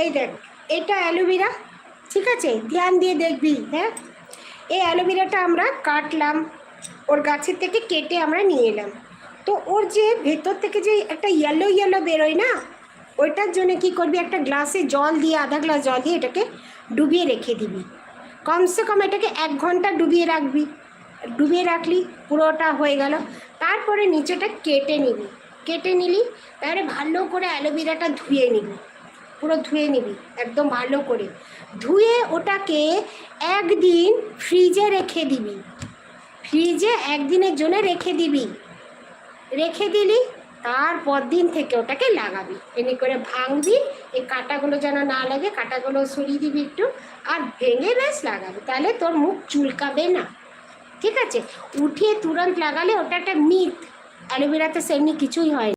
এই দেখ, এটা অ্যালোভেরা, ঠিক আছে, ধ্যান দিয়ে দেখবি। হ্যাঁ, এই অ্যালোভেরাটা আমরা কাটলাম, ওর গাছের থেকে কেটে আমরা নিয়ে এলাম। তো ওর যে ভেতর থেকে যে একটা ইয়েলো ইয়েলো বেরোয় না, ওইটার জন্য কি করবি, একটা গ্লাসে জল দিয়ে, আধা গ্লাস জল দিয়ে এটাকে ডুবিয়ে রেখে দিবি। কমসে কম এটাকে 1 ঘন্টা ডুবিয়ে রাখবি। ডুবিয়ে রাখলি, পুরোটা হয়ে গেল। তারপরে নিচেটা কেটে নিবি। কেটে নিলি, তারপরে ভালো করে অ্যালোভেরাটা ধুয়ে নিবি, পুরো ধুয়ে নিবি একদম ভালো করে। ধুয়ে ওটাকে 1 দিন ফ্রিজে রেখে দিবি। ফ্রিজে 1 দিনের জন্য রেখে দিবি। রেখে দিলি, তারপর দিন থেকে ওটাকে লাগাবি। এমনি করে ভাঙবি, এই কাঁটাগুলো যেন না লাগে, কাঁটাগুলো সরিয়ে দিবি একটু, আর ভেঙে বেশ লাগাবি। তাহলে তোর মুখ চুলকাবে না, ঠিক আছে। উঠিয়ে তুরন্ত লাগালে ওটা একটা মিথ, অ্যালোভেরাতে সেমনি কিছুই হয় না।